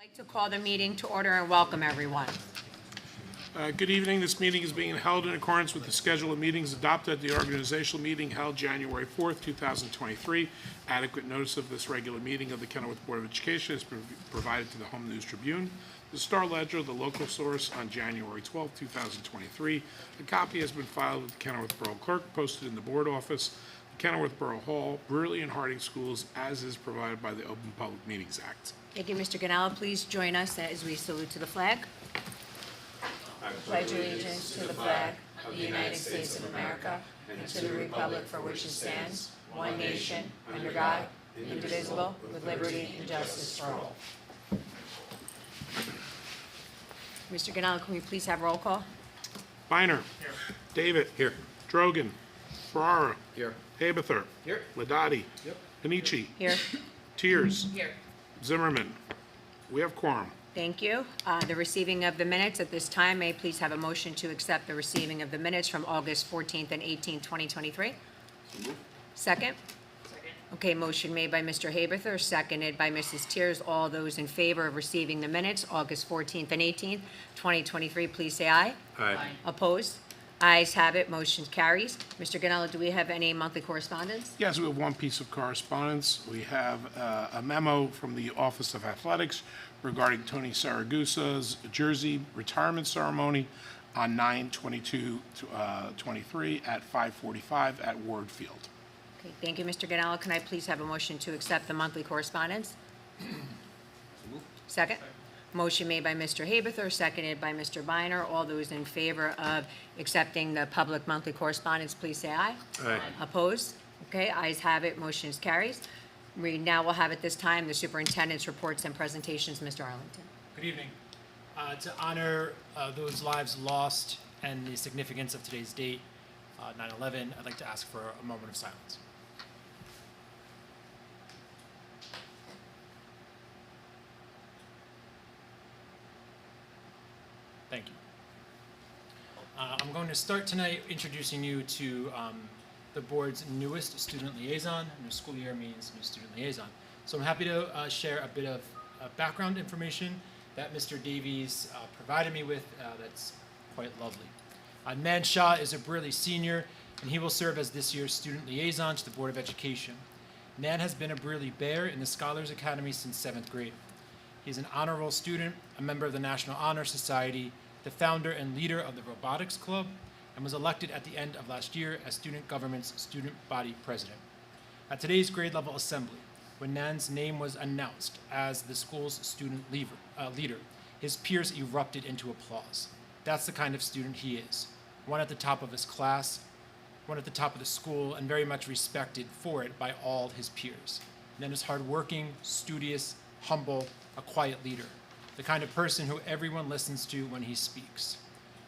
I'd like to call the meeting to order and welcome everyone. Good evening. This meeting is being held in accordance with the schedule of meetings adopted at the organizational meeting held January 4th, 2023. Adequate notice of this regular meeting of the Kenilworth Board of Education is provided to the Home News Tribune, the Star Ledger, the local source, on January 12th, 2023. A copy has been filed with the Kenilworth Borough Clerk, posted in the board office, the Kenilworth Borough Hall, Brearley and Harding Schools, as is provided by the Open Public Meetings Act. Thank you, Mr. Ganella. Please join us as we salute to the flag. I pledge allegiance to the flag of the United States of America and to the republic for which it stands, one nation, under God, indivisible, with liberty and justice for all. Mr. Ganella, can we please have roll call? Biner. Here. David. Here. Drogan. Ferrara. Here. Haberther. Here. Ladati. Yep. Panici. Here. Tiers. Here. Zimmerman. We have quorum. Thank you. The receiving of the minutes at this time, may I please have a motion to accept the receiving of the minutes from August 14th and 18th, 2023? Second? Okay, motion made by Mr. Haberther, seconded by Mrs. Tiers. All those in favor of receiving the minutes, August 14th and 18th, 2023, please say aye. Aye. Opposed? Ayes have it, motion carries. Mr. Ganella, do we have any monthly correspondence? Yes, we have one piece of correspondence. We have a memo from the Office of Athletics regarding Tony Saragusa's jersey retirement ceremony on 9/22/23 at 5:45 at Ward Field. Okay, thank you, Mr. Ganella. Can I please have a motion to accept the monthly correspondence? Second? Motion made by Mr. Haberther, seconded by Mr. Biner. All those in favor of accepting the public monthly correspondence, please say aye. Aye. Opposed? Okay, ayes have it, motion is carries. We now will have at this time the superintendent's reports and presentations. Mr. Arlington. Good evening. To honor those lives lost and the significance of today's date, 9/11, I'd like to ask for a moment of silence. Thank you. I'm going to start tonight introducing you to the board's newest student liaison. New school year means new student liaison. So I'm happy to share a bit of background information that Mr. Davies provided me with that's quite lovely. Nan Shah is a Brearley senior, and he will serve as this year's student liaison to the Board of Education. Nan has been a Brearley Bear in the Scholars Academy since 7th grade. He's an honor roll student, a member of the National Honor Society, the founder and leader of the Robotics Club, and was elected at the end of last year as student government's student body president. At today's grade level assembly, when Nan's name was announced as the school's student leader, his peers erupted into applause. That's the kind of student he is. One at the top of his class, one at the top of the school, and very much respected for it by all his peers. Nan is hardworking, studious, humble, a quiet leader, the kind of person who everyone listens to when he speaks.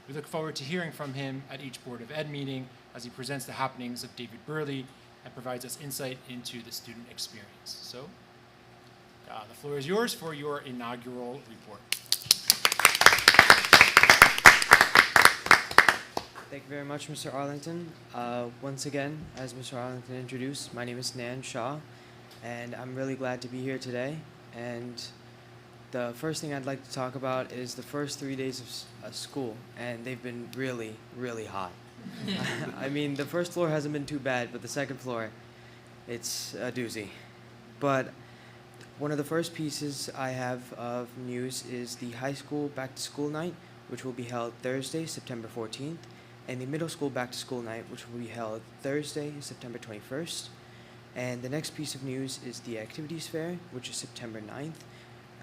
We look forward to hearing from him at each Board of Ed meeting as he presents the happenings of David Brearley and provides us insight into the student experience. So, the floor is yours for your inaugural report. Thank you very much, Mr. Arlington. Once again, as Mr. Arlington introduced, my name is Nan Shah, and I'm really glad to be here today. And the first thing I'd like to talk about is the first 3 days of school, and they've been really, really hot. I mean, the first floor hasn't been too bad, but the second floor, it's a doozy. But one of the first pieces I have of news is the high school back-to-school night, which will be held Thursday, September 14th, and the middle school back-to-school night, which will be held Thursday, September 21st. And the next piece of news is the activities fair, which is September 9th.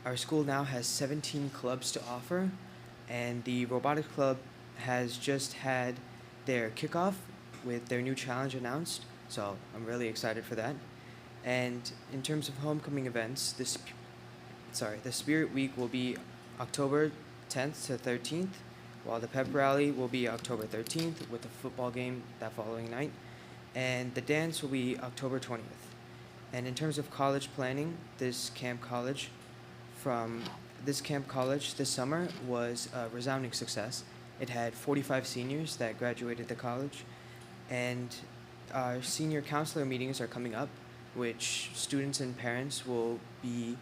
Our school now has 17 clubs to offer, and the Robotics Club has just had their kickoff with their new challenge announced, so I'm really excited for that. And in terms of homecoming events, the Spirit Week will be October 10th to 13th, while the pep rally will be October 13th with the football game that following night, and the dance will be October 20th. And in terms of college planning, this camp college this summer was a resounding success. It had 45 seniors that graduated the college, and our senior counselor meetings are coming up, which students and parents will be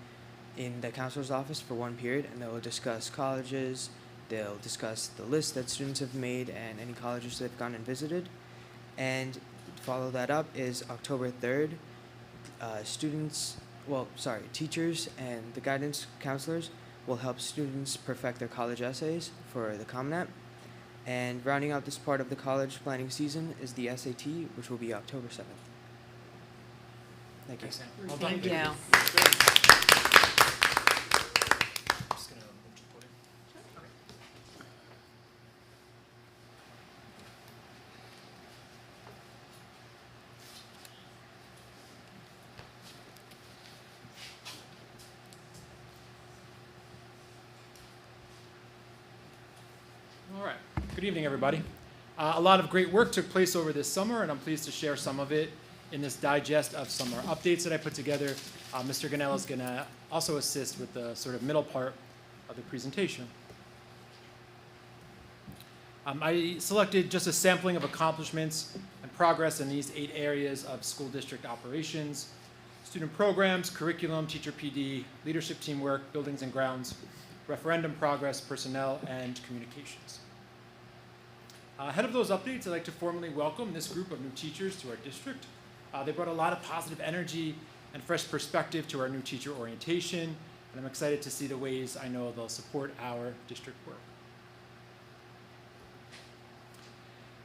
in the counselor's office for one period, and they will discuss colleges. They'll discuss the list that students have made and any colleges they've gone and visited. And to follow that up is October 3rd. Teachers and the guidance counselors will help students perfect their college essays for the Common App. And rounding out this part of the college planning season is the SAT, which will be October 7th. Thank you. Thanks, Sam. Well done. Thank you. Just gonna move to the podium. All right. Good evening, everybody. A lot of great work took place over this summer, and I'm pleased to share some of it in this digest of summer updates that I put together. Mr. Ganella is going to also assist with the sort of middle part of the presentation. I selected just a sampling of accomplishments and progress in these 8 areas of school district operations: student programs, curriculum, teacher PD, leadership teamwork, buildings and grounds, referendum progress, personnel, and communications. Ahead of those updates, I'd like to formally welcome this group of new teachers to our district. They brought a lot of positive energy and fresh perspective to our new teacher orientation, and I'm excited to see the ways I know they'll support our district work.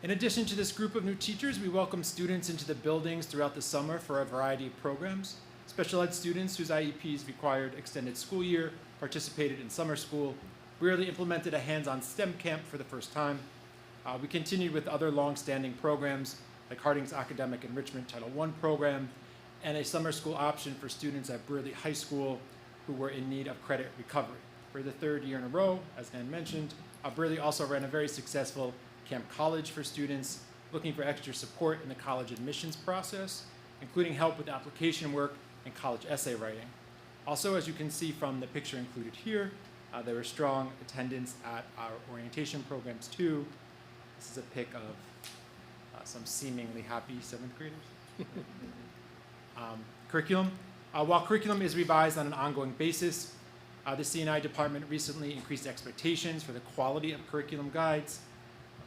In addition to this group of new teachers, we welcome students into the buildings throughout the summer for a variety of programs. Special ed students whose IEPs required extended school year participated in summer school. We really implemented a hands-on STEM camp for the first time. We continued with other long-standing programs like Harding's Academic Enrichment Title I program and a summer school option for students at Burley High School who were in need of credit recovery. For the 3rd year in a row, as Nan mentioned, Burley also ran a very successful Camp College for students looking for extra support in the college admissions process, including help with application work and college essay writing. Also, as you can see from the picture included here, there was strong attendance at our orientation programs too. This is a pic of some seemingly happy 7th graders. Curriculum. While curriculum is revised on an ongoing basis, the C&I department recently increased expectations for the quality of curriculum guides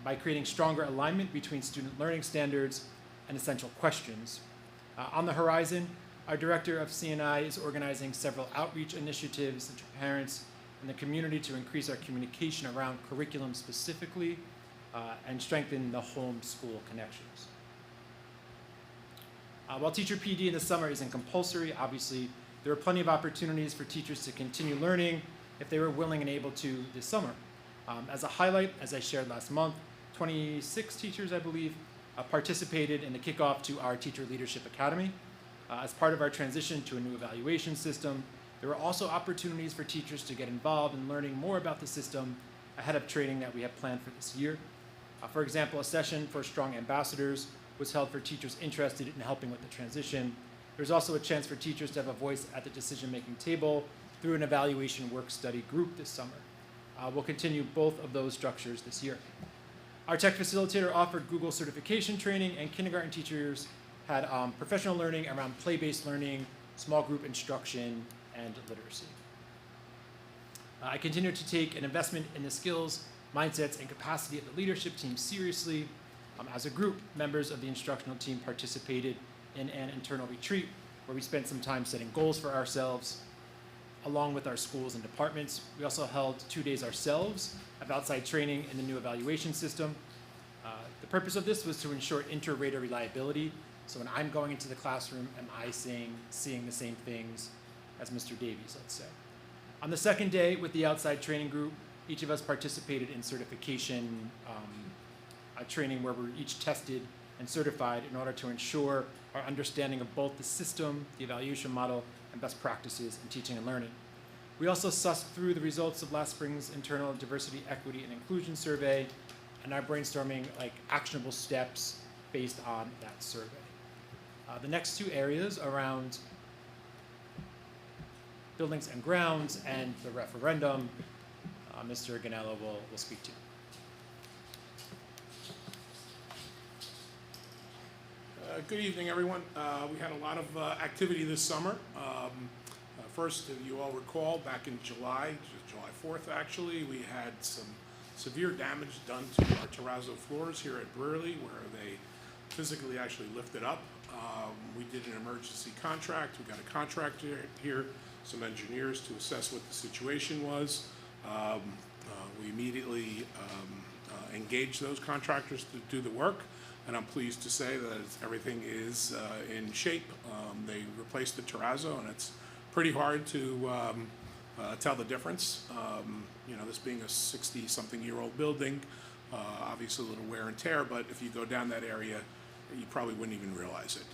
by creating stronger alignment between student learning standards and essential questions. On the horizon, our director of C&I is organizing several outreach initiatives to parents and the community to increase our communication around curriculum specifically and strengthen the home school connections. While teacher PD in the summer isn't compulsory, obviously there are plenty of opportunities for teachers to continue learning if they were willing and able to this summer. As a highlight, as I shared last month, 26 teachers, I believe, participated in the kickoff to our Teacher Leadership Academy. As part of our transition to a new evaluation system, there were also opportunities for teachers to get involved in learning more about the system ahead of training that we have planned for this year. For example, a session for Strong Ambassadors was held for teachers interested in helping with the transition. There's also a chance for teachers to have a voice at the decision-making table through an evaluation work-study group this summer. We'll continue both of those structures this year. Our tech facilitator offered Google certification training, and kindergarten teachers had professional learning around play-based learning, small group instruction, and literacy. I continue to take an investment in the skills, mindsets, and capacity of the leadership team seriously. As a group, members of the instructional team participated in an internal retreat where we spent some time setting goals for ourselves, along with our schools and departments. We also held 2 days ourselves of outside training in the new evaluation system. The purpose of this was to ensure inter-rater reliability. So when I'm going into the classroom, am I seeing the same things as Mr. Davies, let's say. On the second day with the outside training group, each of us participated in certification training where we're each tested and certified in order to ensure our understanding of both the system, the evaluation model, and best practices in teaching and learning. We also sussed through the results of last spring's internal diversity, equity, and inclusion survey and are brainstorming actionable steps based on that survey. The next 2 areas around buildings and grounds and the referendum, Mr. Ganella will speak to. Good evening, everyone. We had a lot of activity this summer. First, if you all recall, back in July 4th actually, we had some severe damage done to our terrazzo floors here at Brearley, where they physically actually lifted up. We did an emergency contract. We got a contractor here, some engineers to assess what the situation was. We immediately engaged those contractors to do the work, and I'm pleased to say that everything is in shape. They replaced the terrazzo, and it's pretty hard to tell the difference. This being a 60-something-year-old building, obviously a little wear and tear, but if you go down that area, you probably wouldn't even realize it.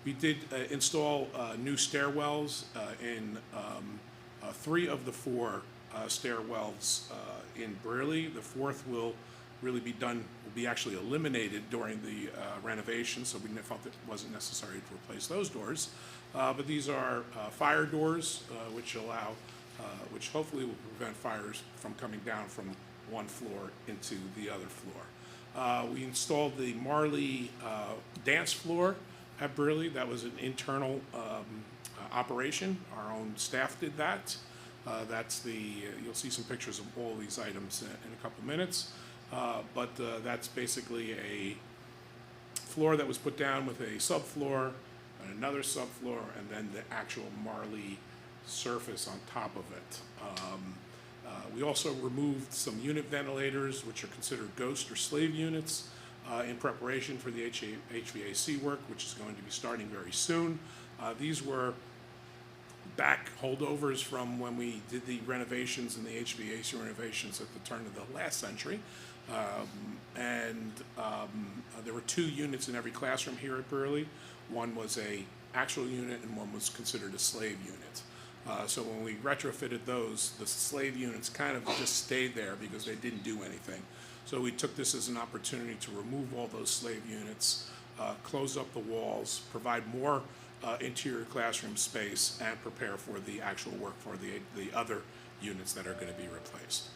We did install new stairwells in 3 of the 4 stairwells in Brearley. The 4th will really be done, will be actually eliminated during the renovation, so we felt it wasn't necessary to replace those doors. But these are fire doors, which hopefully will prevent fires from coming down from one floor into the other floor. We installed the Marley dance floor at Brearley. That was an internal operation. Our own staff did that. You'll see some pictures of all these items in a couple minutes. But that's basically a floor that was put down with a subfloor and another subfloor, and then the actual Marley surface on top of it. We also removed some unit ventilators, which are considered ghost or slave units, in preparation for the HVAC work, which is going to be starting very soon. These were back holdovers from when we did the renovations and the HVAC renovations at the turn of the last century. There were 2 units in every classroom here at Brearley. One was a actual unit and one was considered a slave unit. So when we retrofitted those, the slave units kind of just stayed there because they didn't do anything. So we took this as an opportunity to remove all those slave units, close up the walls, provide more interior classroom space, and prepare for the actual work for the other units that are going to be replaced.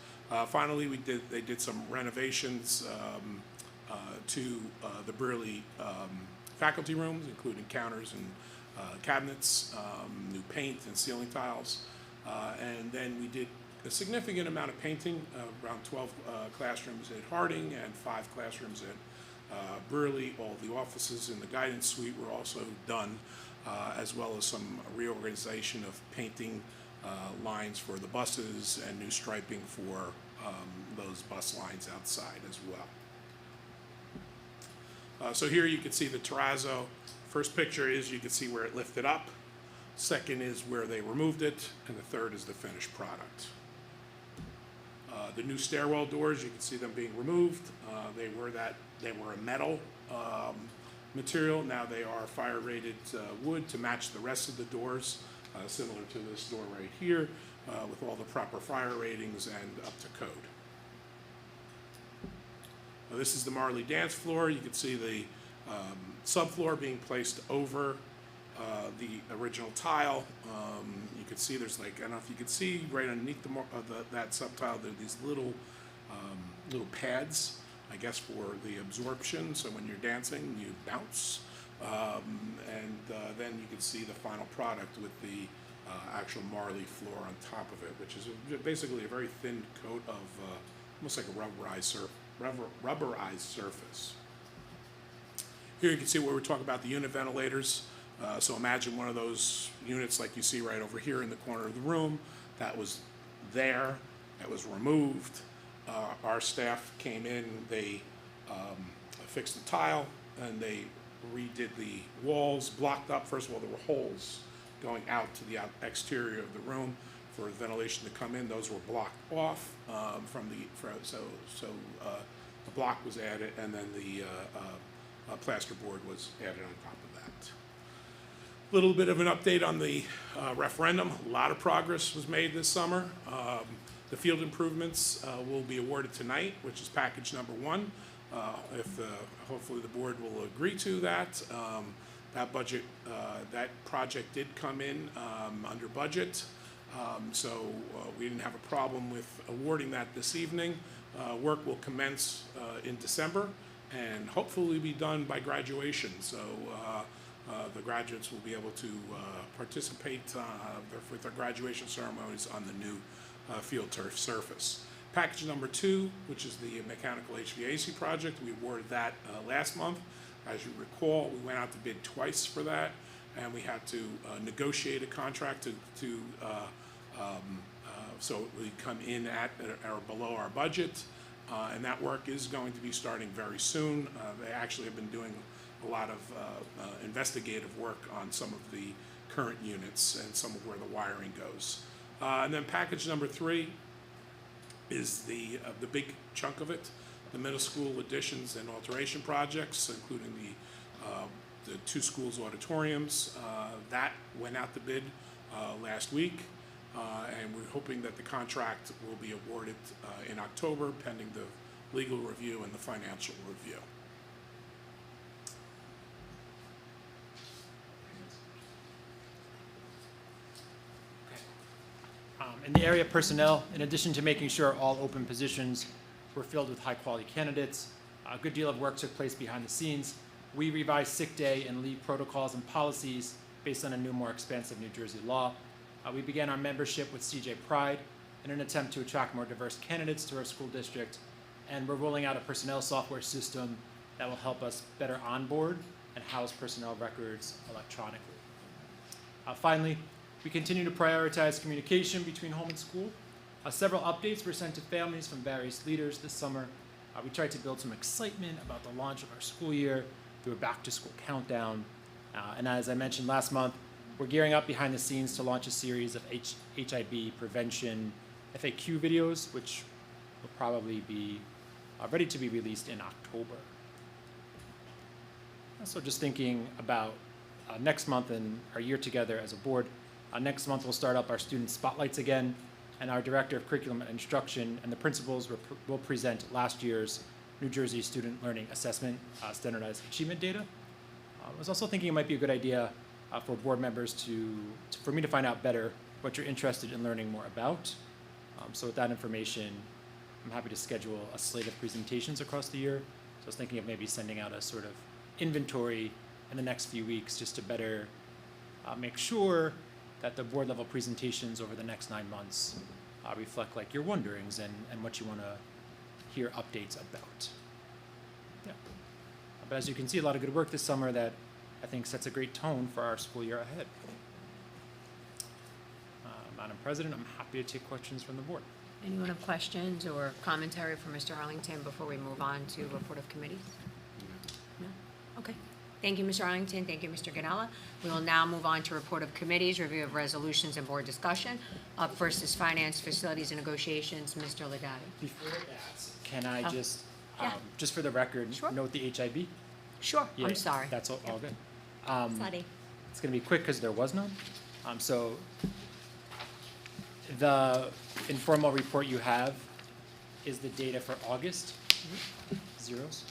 Finally, they did some renovations to the Brearley faculty rooms, including counters and cabinets, new paint and ceiling tiles. And then we did a significant amount of painting, around 12 classrooms at Harding and 5 classrooms at Brearley. All the offices in the guidance suite were also done, as well as some reorganization of painting lines for the buses and new striping for those bus lines outside as well. So here you can see the terrazzo. First picture is you can see where it lifted up. Second is where they removed it, and the third is the finished product. The new stairwell doors, you can see them being removed. They were a metal material. Now they are fire-rated wood to match the rest of the doors, similar to this door right here, with all the proper fire ratings and up to code. This is the Marley dance floor. You can see the subfloor being placed over the original tile. You can see there's I don't know if you can see right underneath that subtile, there are these little pads, I guess, for the absorption. So when you're dancing, you bounce. Then you can see the final product with the actual Marley floor on top of it, which is basically a very thin coat of almost like a rubberized surface. Here you can see where we're talking about the unit ventilators. So imagine one of those units like you see right over here in the corner of the room that was there, that was removed. Our staff came in, they fixed the tile, and they redid the walls, blocked up. First of all, there were holes going out to the exterior of the room for ventilation to come in. Those were blocked off the block was added, and then the plasterboard was added on top of that. A little bit of an update on the referendum. A lot of progress was made this summer. The field improvements will be awarded tonight, which is package number 1. Hopefully the board will agree to that. That project did come in under budget, so we didn't have a problem with awarding that this evening. Work will commence in December and hopefully be done by graduation. So the graduates will be able to participate with their graduation ceremonies on the new field turf surface. Package number 2, which is the mechanical HVAC project, we awarded that last month. As you recall, we went out to bid twice for that, and we had to negotiate a contract so we come in at or below our budget, and that work is going to be starting very soon. They actually have been doing a lot of investigative work on some of the current units and some of where the wiring goes. And then package number 3 is the big chunk of it, the middle school additions and alteration projects, including the 2 schools auditoriums. That went out to bid last week, and we're hoping that the contract will be awarded in October, pending the legal review and the financial review. In the area of personnel, in addition to making sure all open positions were filled with high-quality candidates, a good deal of work took place behind the scenes. We revised sick day and leave protocols and policies based on a new, more expansive New Jersey law. We began our membership with CJ Pride in an attempt to attract more diverse candidates to our school district, and we're rolling out a personnel software system that will help us better onboard and house personnel records electronically. Finally, we continue to prioritize communication between home and school. Several updates were sent to families from various leaders this summer. We tried to build some excitement about the launch of our school year through a back-to-school countdown. And as I mentioned last month, we're gearing up behind the scenes to launch a series of HIV prevention FAQ videos, which will probably be ready to be released in October. So just thinking about next month and our year together as a board, next month we'll start up our student spotlights again, and our Director of Curriculum and Instruction and the principals will present last year's New Jersey Student Learning Assessment standardized achievement data. I was also thinking it might be a good idea for board members for me to find out better what you're interested in learning more about. So with that information, I'm happy to schedule a slate of presentations across the year. So I was thinking of maybe sending out a sort of inventory in the next few weeks just to better make sure that the board level presentations over the next 9 months reflect like your wonderings and what you want to hear updates about. Yeah. But as you can see, a lot of good work this summer that I think sets a great tone for our school year ahead. Madam President, I'm happy to take questions from the board. Anyone have questions or commentary for Mr. Arlington before we move on to report of committees? No? Okay. Thank you, Mr. Arlington. Thank you, Mr. Ganella. We will now move on to report of committees, review of resolutions, and board discussion. Up first is Finance, Facilities, and Negotiations. Mr. Ladati. Before that, can I yeah. just for the record, Sure. note the HIB? Sure. Yeah, I'm sorry. That's all good. Sorry. It's going to be quick because there was none. So the informal report you have is the data for August, zeros.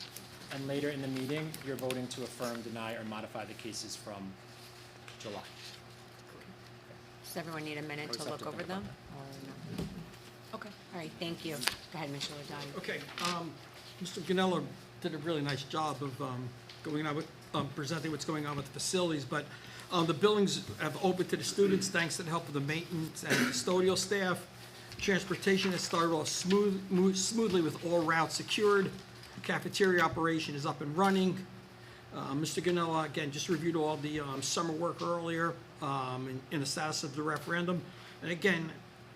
And later in the meeting, you're voting to affirm, deny, or modify the cases from July. Does everyone need a minute Always to have look to over think them? about Or no? Okay, all right, thank you. Go ahead, Mr. Ladati. Okay, Mr. Ganella did a really nice job of going on with, presenting what's going on with the facilities, but the buildings have opened to the students thanks to the help of the maintenance and custodial staff. Transportation has started off smoothly with all routes secured. Cafeteria operation is up and running. Mr. Ganella, again, just reviewed all the summer work earlier in the status of the referendum. And again,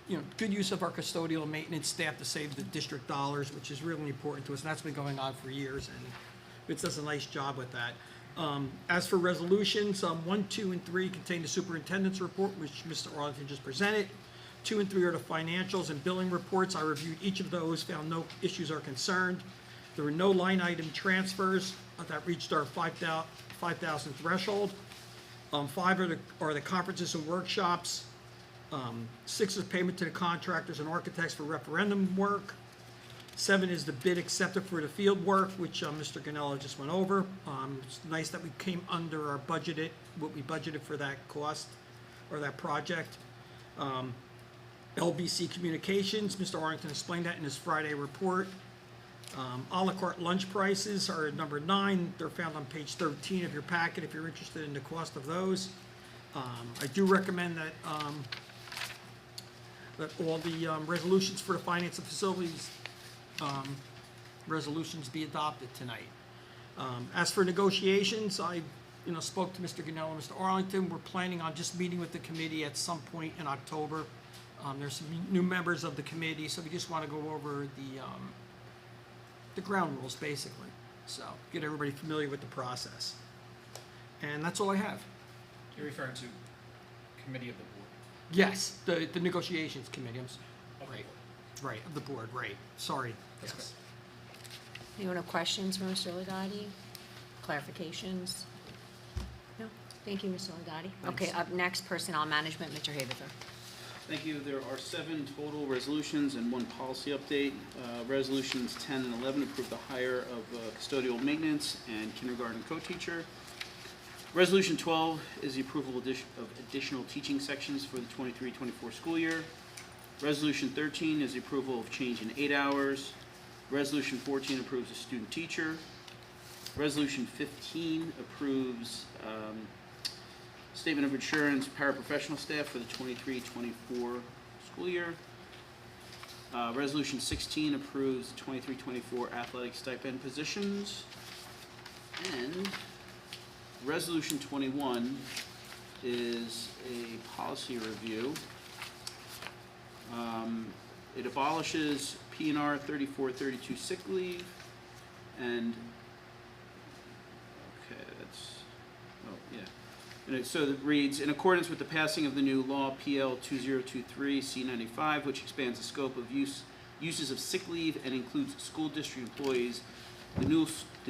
you know, good use of our custodial maintenance staff to save the district dollars, which is really important to us, and that's been going on for years, and Vince does a nice job with that. As for resolutions, 1, 2, and 3 contain the superintendent's report, which Mr. Arlington just presented. 2 and 3 are the financials and billing reports. I reviewed each of those, found no issues or concerned. There were no line item transfers that reached our 5,000 threshold. 5 are the conferences and workshops. 6 is payment to the contractors and architects for referendum work. 7 is the bid accepted for the field work, which Mr. Ganella just went over. It's nice that we came under our budgeted, what we budgeted for that cost or that project. LBC Communications, Mr. Arlington explained that in his Friday report. A la carte lunch prices are at number 9. They're found on page 13 of your packet if you're interested in the cost of those. I do recommend that, that all the resolutions for the finance and facilities resolutions be adopted tonight. As for negotiations, I spoke to Mr. Ganell and Mr. Arlington. We're planning on just meeting with the committee at some point in October. There's some new members of the committee, so we just want to go over the ground rules, basically. So get everybody familiar with the process. And that's all I have. You're referring to committee of the board. Yes, the negotiations committee. Okay. Right, of the board, right. Sorry. That's Yes. Anyone have questions for Mr. Legati? Clarifications? No? Thank you, Mr. Legati. Okay, up next, Personnel Management, Mr. Haberthor. Thank you. There are 7 total resolutions and 1 policy update. Resolutions 10 and 11 approve the hire of custodial maintenance and kindergarten co-teacher. Resolution 12 is the approval of additional teaching sections for the 23-24 school year. Resolution 13 is the approval of change in 8 hours. Resolution 14 approves a student teacher. Resolution 15 approves statement of insurance paraprofessional staff for the 23-24 school year. Resolution 16 approves 23-24 athletic stipend positions. And Resolution 21 is a policy review. It abolishes P&R 3432 sick leave and And so it reads, in accordance with the passing of the new law PL 2023 C95, which expands the scope of uses of sick leave and includes school district employees, the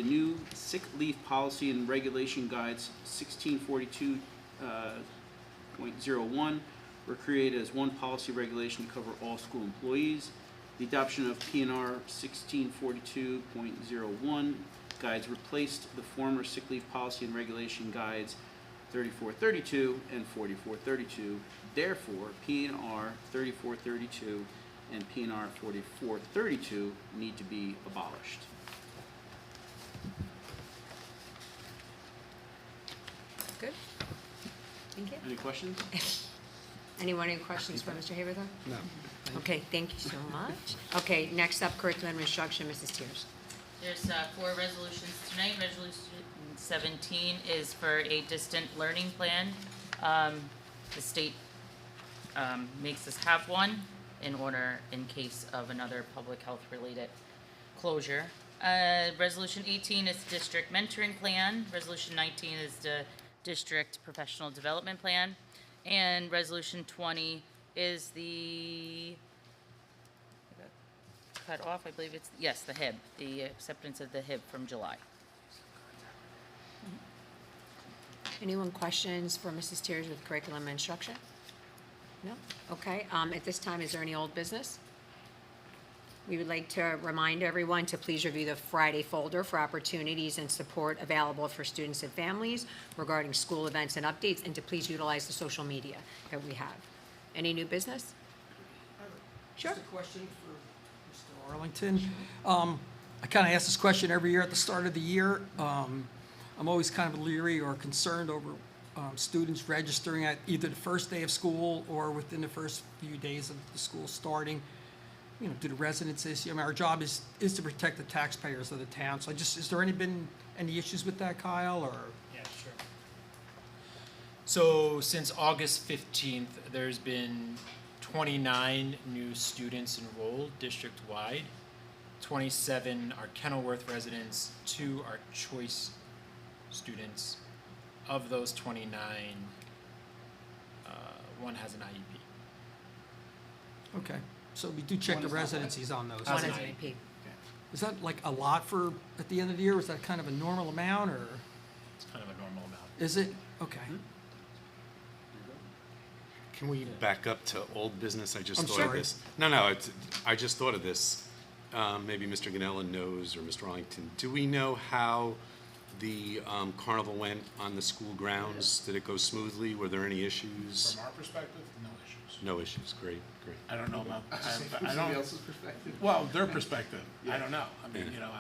new sick leave policy and regulation guides 1642.01 were created as one policy regulation to cover all school employees. The adoption of PNR 1642.01 guides replaced the former sick leave policy and regulation guides 3432 and 4432. Therefore, PNR 3432 and PNR 4432 need to be abolished. Good? Thank you. Any questions? Anyone any questions for Mr. Haberthor? No. Okay, thank you so much. Okay, next up, curriculum instruction, Mrs. Tiers. There's 4 resolutions tonight. Resolution 17 is for a distant learning plan. The state makes us have one in case of another public health related closure. Resolution 18 is district mentoring plan. Resolution 19 is the district professional development plan. And resolution 20 is the cut off, I believe it's, yes, the HIB, the acceptance of the HIB from July. Anyone questions for Mrs. Tiers with curriculum instruction? No? Okay, at this time, is there any old business? We would like to remind everyone to please review the Friday folder for opportunities and support available for students and families regarding school events and updates, and to please utilize the social media that we have. Any new business? Sure. Just a question for Mr. Arlington. I kind of ask this question every year at the start of the year. I'm always kind of leery or concerned over students registering at either the first day of school or within the first few days of the school starting, due to residence issue. I mean, our job is to protect the taxpayers of the town. So is there been any issues with that, Kyle, or? Yeah, sure. So since August 15th, there's been 29 new students enrolled district-wide. 27 are Kenilworth residents, 2 are choice students. Of those 29, 1 has an IEP. Okay, so we do check One the is not residencies on those. One As is an an AP. Is that like a lot for at the end of the year? Is that kind of a normal amount, or It's kind of a normal amount. is it? Okay. Can we back up to old business? I just I'm thought of sorry. this. No, I just thought of this. Maybe Mr. Ganella knows, or Mr. Arlington. Do we know how the carnival went on the school grounds? Did it go smoothly? Were there any issues? From our perspective, no issues. No issues, great, great. I don't know about, I Somebody don't, else's perspective. well, their perspective, I Yeah. don't know. I mean, Yeah. you know,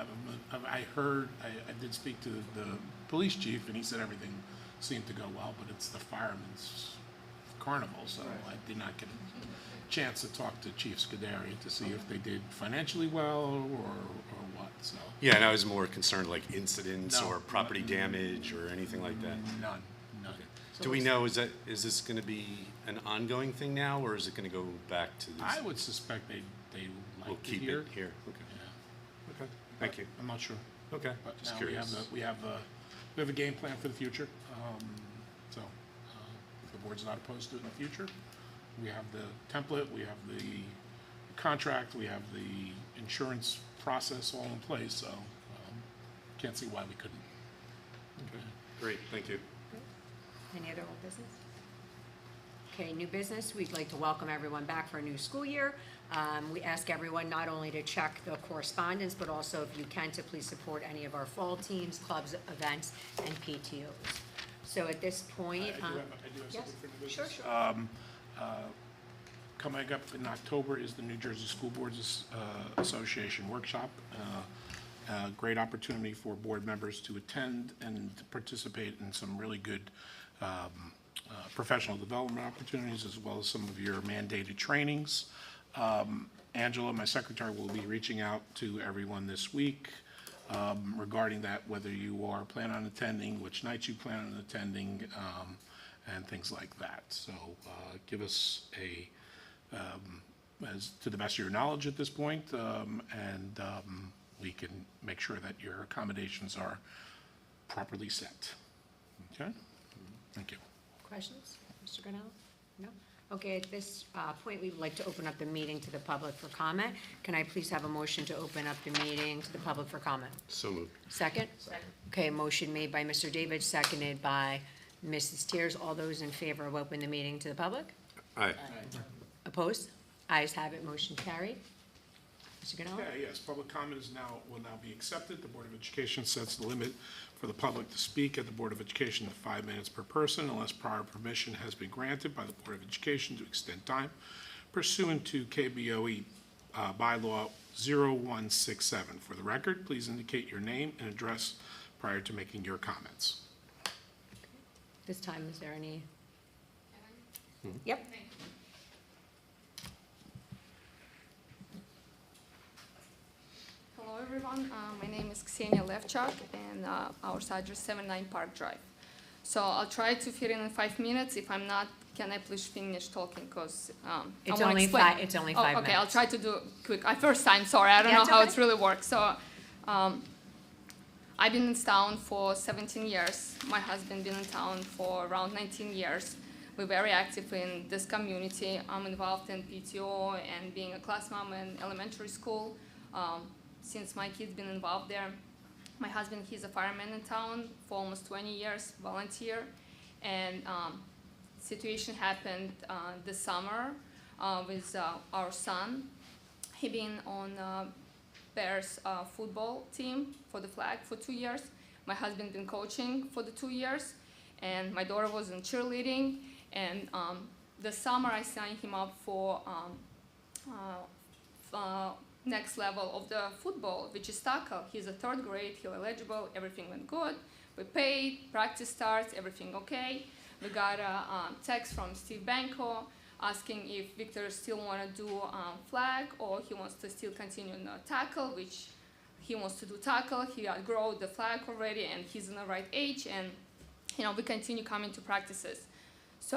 I heard, I did speak to the police chief, and he said everything seemed to go well, but it's the firemen's carnival, so I did not get a chance to talk to Chief Scuderi to see if they did financially well or what, so. Yeah, and I was more concerned like incidents No. or property damage or anything like that. None. Do we know, is this gonna be an ongoing thing now, or is it gonna go back to this? I would suspect they We'll like it keep here. it here, okay, Yeah, okay, thank you, I'm not sure. okay, But just now curious. we have a game plan for the future, so, if the board's not opposed to it in the future. We have the template, we have the contract, we have the insurance process all in place, so, can't see why we couldn't. Okay, great, thank you. Any other old business? Okay, new business, we'd like to welcome everyone back for a new school year. We ask everyone not only to check the correspondence, but also, if you can, to please support any of our fall teams, clubs, events, and PTOs. So at this point, I do have yes, something for new sure, business. sure. Coming up in October is the New Jersey School Boards Association Workshop. Great opportunity for board members to attend and to participate in some really good professional development opportunities, as well as some of your mandated trainings. Angela, my secretary, will be reaching out to everyone this week regarding that, whether you are planning on attending, which nights you plan on attending, and things like that. So give us as to the best of your knowledge at this point, and we can make sure that your accommodations are properly set. Okay? Thank you. Questions, Mr. Grinnell? No? Okay, at this point, we would like to open up the meeting to the public for comment. Can I please have a motion to open up the meeting to the public for comment? So moved. Second? Second. Okay, motion made by Mr. David, seconded by Mrs. Tiers. All those in favor of opening the meeting to the public? Aye. Opposed? Ayes have it, motion carried. Mr. Grinnell? Okay, yes, public comment will now be accepted. The Board of Education sets the limit for the public to speak at the Board of Education to 5 minutes per person, unless prior permission has been granted by the Board of Education to extend time pursuant to KBOE bylaw 0167. For the record, please indicate your name and address prior to making your comments. This time, is there any? Yep. Hello, everyone. My name is Ksenia Levchuk, and our address 79 Park Drive. So I'll try to fit in 5 minutes. If I'm not, can I please finish talking? Because It's only five, it's only 5 minutes. Okay, I'll try to do it quick. First time, sorry. I don't Yeah, know it's how okay. it really works. So I've been in town for 17 years. My husband been in town for around 19 years. We're very active in this community. I'm involved in PTO and being a class mom in elementary school. Since my kid's been involved there. My husband, he's a fireman in town for almost 20 years, volunteer. And situation happened this summer with our son. He been on Bears football team for the flag for 2 years. My husband been coaching for the 2 years. And my daughter was in cheerleading. And this summer I signed him up for next level of the football, which is tackle. He's a 3rd grade, he's eligible, everything went good. We paid, practice starts, everything okay. We got a text from Steve Banco asking if Victor still want to do flag or he wants to still continue in tackle, which he wants to do tackle. He outgrew the flag already and he's in the right age, and we continue coming to practices. So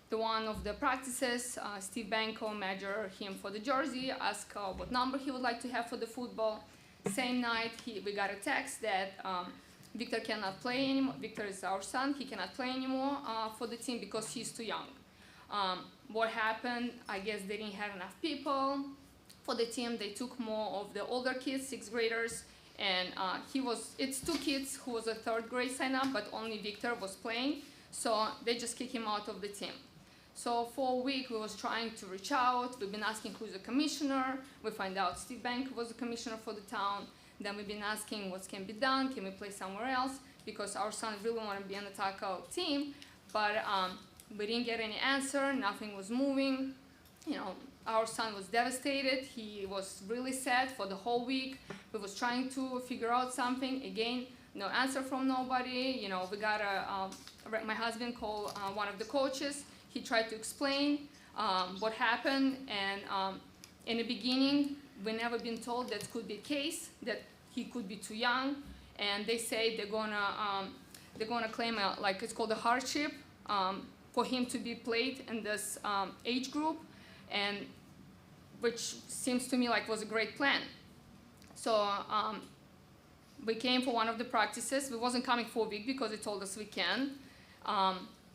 the one of the practices, Steve Banco measured him for the jersey, asked what number he would like to have for the football. Same night, we got a text that Victor cannot play anymore. Victor is our son. He cannot play anymore for the team because he's too young. What happened? I guess they didn't have enough people for the team. They took more of the older kids, 6th graders, and it's 2 kids who was a 3rd grade sign up, but only Victor was playing. So they just kicked him out of the team. So for a week, we was trying to reach out. We've been asking who's the commissioner. We find out Steve Bank was the commissioner for the town. Then we've been asking what can be done. Can we play somewhere else? Because our son really want to be on the tackle team. But We didn't get any answer, nothing was moving. Our son was devastated. He was really sad for the whole week. We was trying to figure out something. Again, no answer from nobody. We got my husband called one of the coaches. He tried to explain what happened, and in the beginning, we never been told that could be a case, that he could be too young, and they say they're gonna claim it's called a hardship for him to be played in this age group, and which seems to me like was a great plan. So we came for one of the practices. We wasn't coming for a week because they told us we can.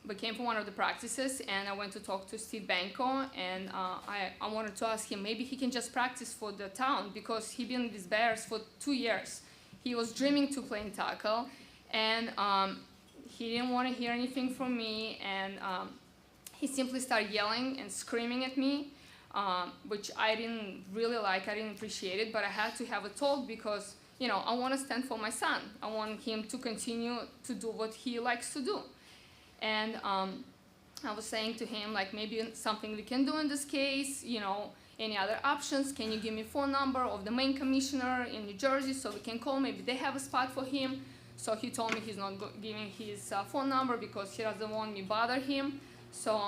We came for one of the practices, and I went to talk to Steve Banco, and I wanted to ask him maybe he can just practice for the town, because he been with Bears for 2 years. He was dreaming to play in tackle, and he didn't want to hear anything from me, and he simply started yelling and screaming at me, which I didn't really like. I didn't appreciate it, but I had to have a talk because I want to stand for my son. I want him to continue to do what he likes to do. And I was saying to him, maybe something we can do in this case, any other options? Can you give me phone number of the main commissioner in New Jersey so we can call? Maybe they have a spot for him. So he told me he's not giving his phone number because he doesn't want me bother him. So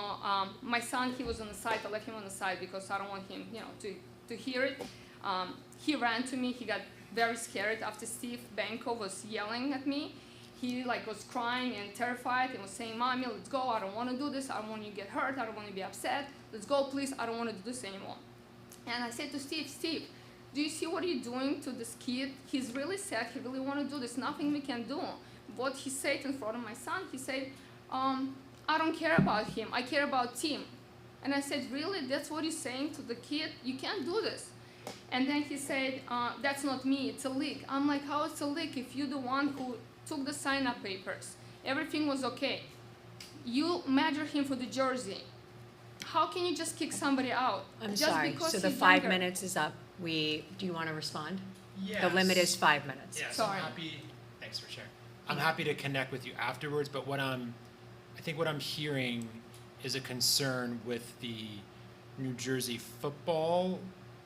my son, he was on the side. I left him on the side because I don't want him, to hear it. He ran to me. He got very scared after Steve Banco was yelling at me. He was crying and terrified and was saying, "Mommy, let's go. I don't want to do this. I don't want you to get hurt. I don't want to be upset. Let's go, please. I don't want to do this anymore." And I said to Steve, do you see what you're doing to this kid? He's really sad. He really want to do this. Nothing we can do. What he said in front of my son, he said, "I don't care about him. I care about team." And I said, "Really? That's what you're saying to the kid? You can't do this." And then he said, "That's not me. It's a leak." I'm like, "How it's a leak if you're the one who took the sign-up papers? Everything was okay. You measure him for the jersey. How can you just kick somebody out?" I'm just sorry, because so the he's 5 younger? minutes is up. Do you want to respond? Yes. The limit is 5 minutes. Yeah, so Sorry. thanks for sharing. I'm happy to connect with you afterwards, but I think what I'm hearing is a concern with the New Jersey football.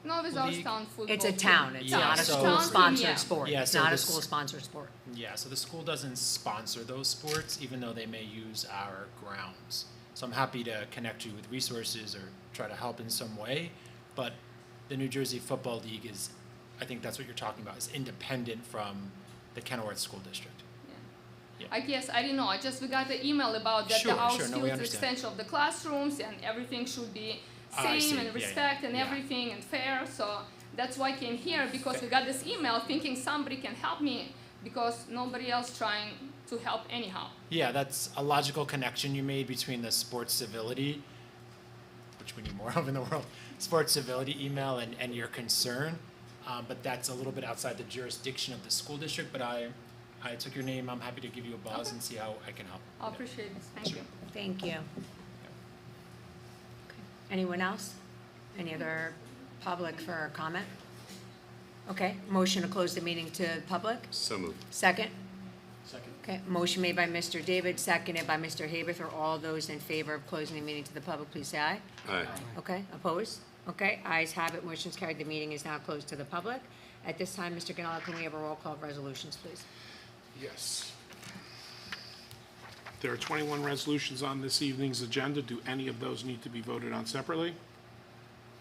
No, with our league. town football. It's a team. town, it's Yeah, not a so- school-sponsored Yeah. sport. Yeah, It's so not a this- school-sponsored sport. Yeah, so the school doesn't sponsor those sports, even though they may use our grounds. So I'm happy to connect you with resources or try to help in some way, but the New Jersey Football League is, I think that's what you're talking about, is independent from the Kenilworth School District. Yeah. I guess, I didn't know. We got the email about that Sure, the house sure, no, field we is an understand. extension of the classrooms and everything should be I see. same and Yeah, yeah. respect and Yeah. everything and fair. So that's why I came here, because we got this email thinking somebody can help me because nobody else trying to help anyhow. Yeah, that's a logical connection you made between the sports civility, which we need more of in the world, sports civility email and your concern. But that's a little bit outside the jurisdiction of the school district, but I took your name. I'm happy to give you a buzz Okay. and see how I can help. I appreciate this. Thank you. Thank you. Okay. Anyone else? Any other public for a comment? Okay, motion to close the meeting to public? So moved. Second? Second. Okay, motion made by Mr. David, seconded by Mr. Haberthor. All those in favor of closing the meeting to the public, please say aye. Aye. Okay, opposed? Okay, ayes have it, motion's carried, the meeting is now closed to the public. At this time, Mr. Ganella, can we have a roll call of resolutions, please? Yes. There are 21 resolutions on this evening's agenda. Do any of those need to be voted on separately?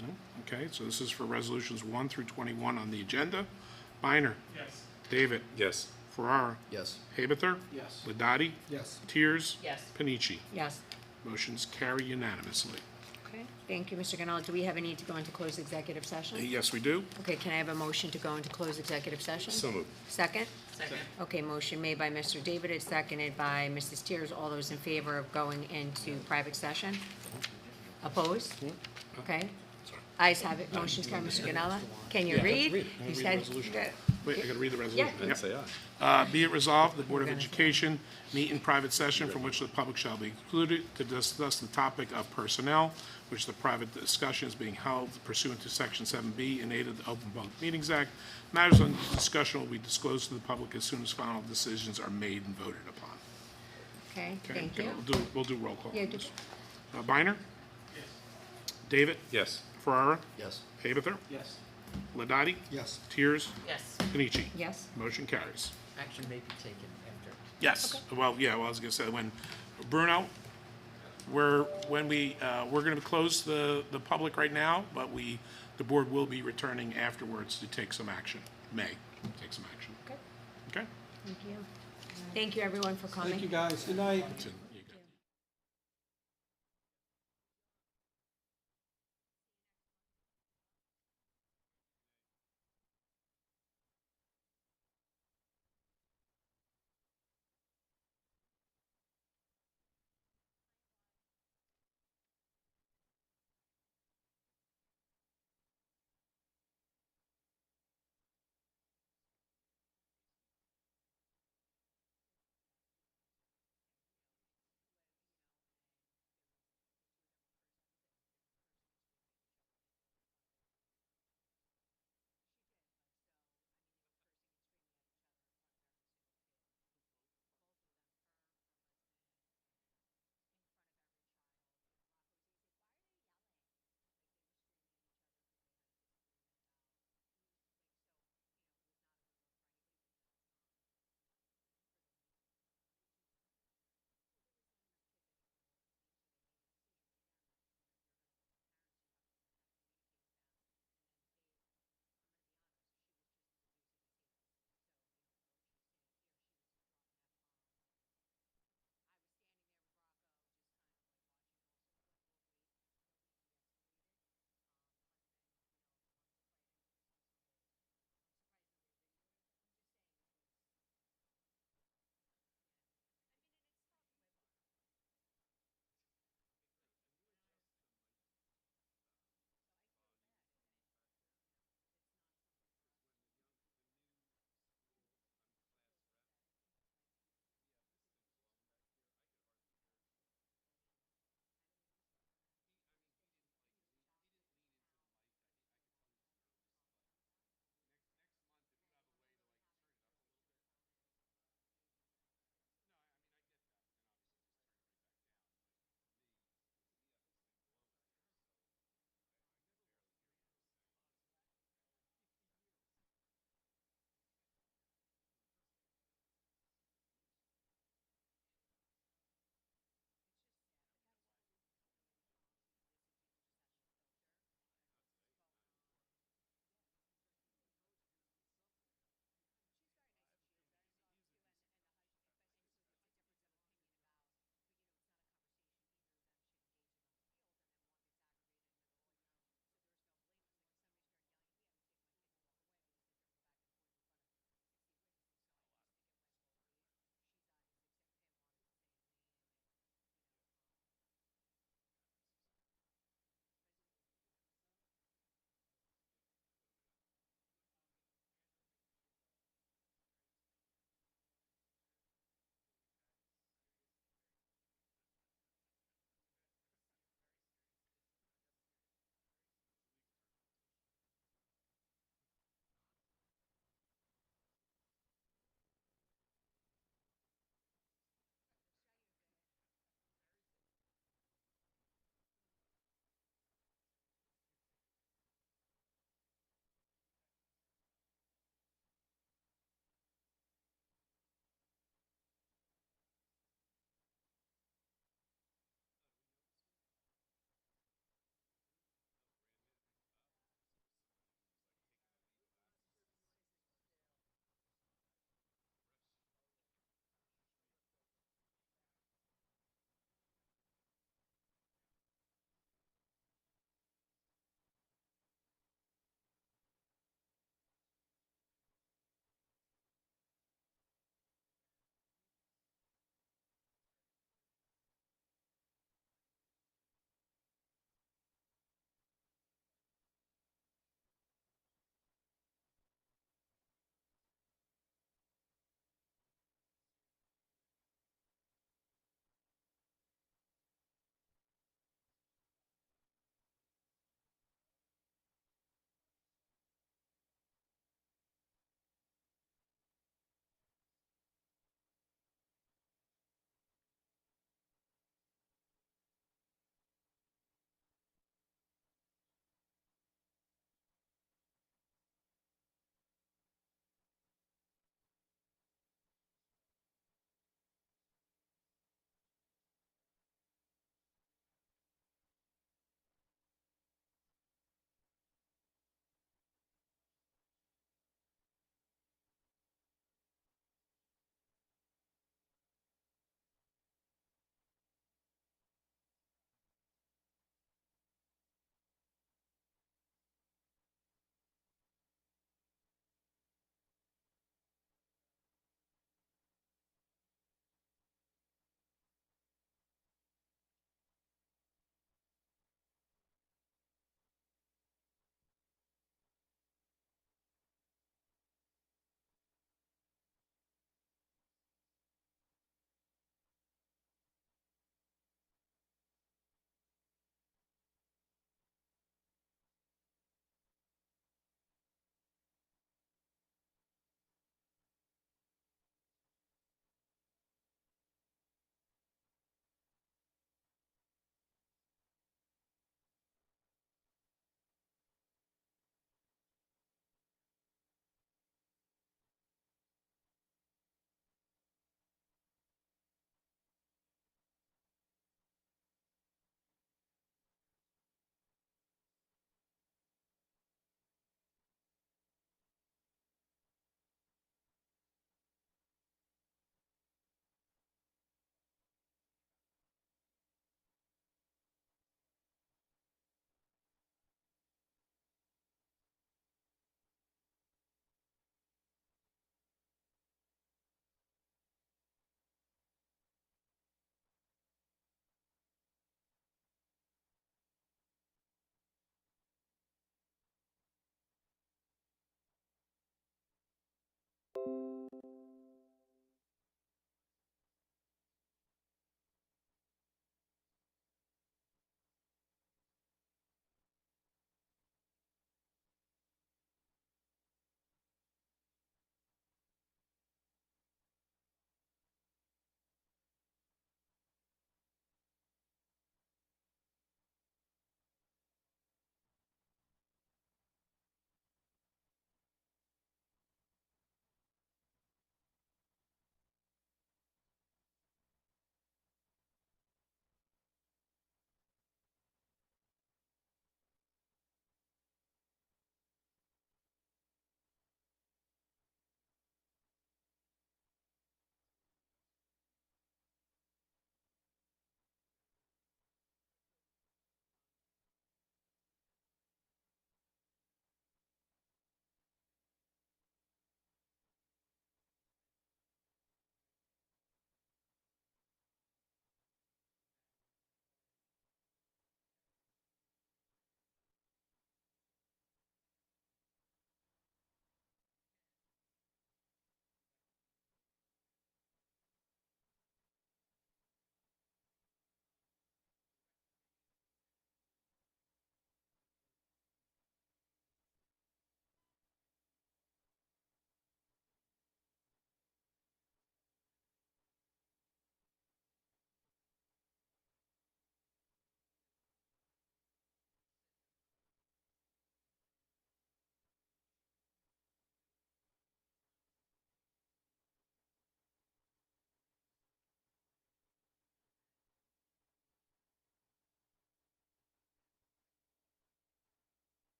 No? Okay, so this is for resolutions 1 through 21 on the agenda. Biner. Yes. David. Yes. Farrar. Yes. Haberthor. Yes. Ladati. Yes. Tiers. Yes. Panici. Yes. Motion's carry unanimously. Okay, thank you, Mr. Ganella. Do we have a need to go into closed executive session? Yes, we do. Okay, can I have a motion to go into closed executive session? So moved. Second? Second. Okay, motion made by Mr. David, it's seconded by Mrs. Tiers. All those in favor of going into private session? Opposed? Okay. Ayes have it, motion's carried. Mr. Ganella, can you read? You Read the said. resolution. Wait, I gotta read the resolution. Yeah. I didn't Yep. say aye. Be it resolved, the Board of Education meet in private session from which the public shall be excluded to discuss the topic of personnel, which the private discussion is being held pursuant to Section 7B and 8 of the Open Public Meetings Act. Matters under discussion will be disclosed to the public as soon as final decisions are made and voted upon. Okay, Okay, thank you. we'll do roll call. Yeah, on do- this. Biner? Yes. David? Yes. Ferrara? Yes. Abather? Yes. Ladati? Yes. Tiers? Yes. Panici? Yes, Motion carries. Action may be taken after. Yes, well, yeah, well, I was gonna say, when, Bruno, we're gonna close the public right now, but the board will be returning afterwards to take some action, may take some action. Okay. Okay? thank you. Thank you, everyone, for coming. Thank you, guys. Good night. That's it.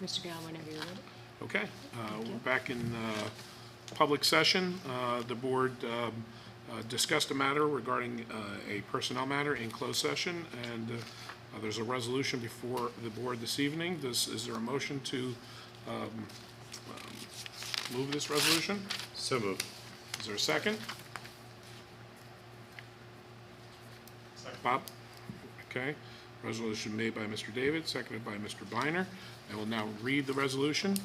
Mr. Gallo, whenever you're ready. Okay, we're back in public session. The board discussed a matter regarding a personnel matter in closed session, and there's a resolution before the board this evening. Is there a motion to move this resolution? So moved. Is there a second? Bob? Okay. Resolution made by Mr. David, seconded by Mr. Biner. I will now read the resolution.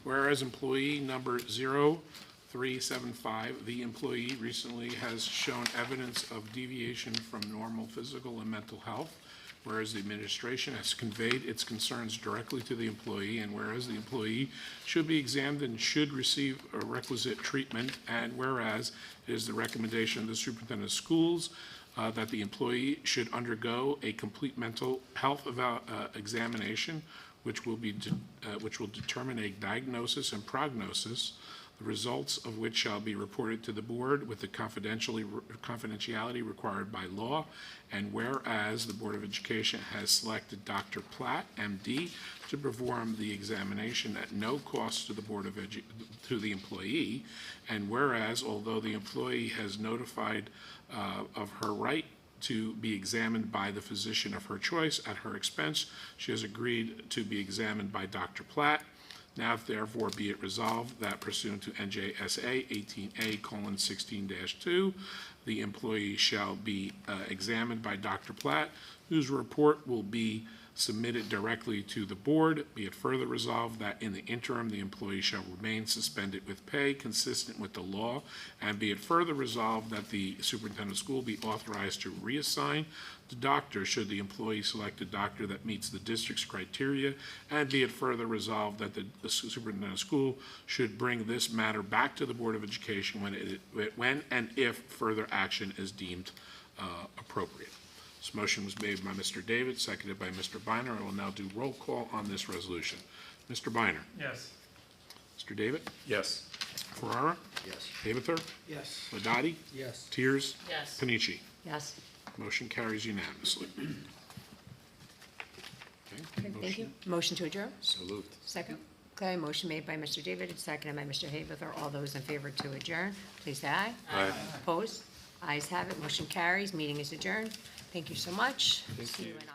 Whereas employee number 0375, the employee recently has shown evidence of deviation from normal physical and mental health, whereas the administration has conveyed its concerns directly to the employee, and whereas the employee should be examined and should receive a requisite treatment, and whereas it is the recommendation of the superintendent of schools that the employee should undergo a complete mental health examination, which will determine a diagnosis and prognosis, the results of which shall be reported to the board with the confidentiality required by law. And whereas the Board of Education has selected Dr. Platt, MD, to perform the examination at no cost to the to the employee, and whereas although the employee has notified of her right to be examined by the physician of her choice at her expense, she has agreed to be examined by Dr. Platt. Now therefore be it resolved that pursuant to NJSA 18A:16-2, the employee shall be examined by Dr. Platt, whose report will be submitted directly to the board. Be it further resolved that in the interim, the employee shall remain suspended with pay consistent with the law. And be it further resolved that the superintendent of school be authorized to reassign the doctor should the employee select a doctor that meets the district's criteria. And be it further resolved that the superintendent of school should bring this matter back to the Board of Education when and if further action is deemed appropriate. This motion was made by Mr. David, seconded by Mr. Biner. I will now do roll call on this resolution. Mr. Biner? Yes. Mr. David? Yes. Ferrara? Yes. Davidsor? Yes. Ladati? Yes. Tears? Yes. Panici? Yes. Motion carries unanimously. Okay, Thank you. Motion to adjourn? So moved. Second. Okay, motion made by Mr. David and seconded by Mr. Haberthor. All those in favor to adjourn, please say aye. Aye. Opposed? Ayes have it. Motion carries. Meeting is adjourned. Thank you so much. See you in October.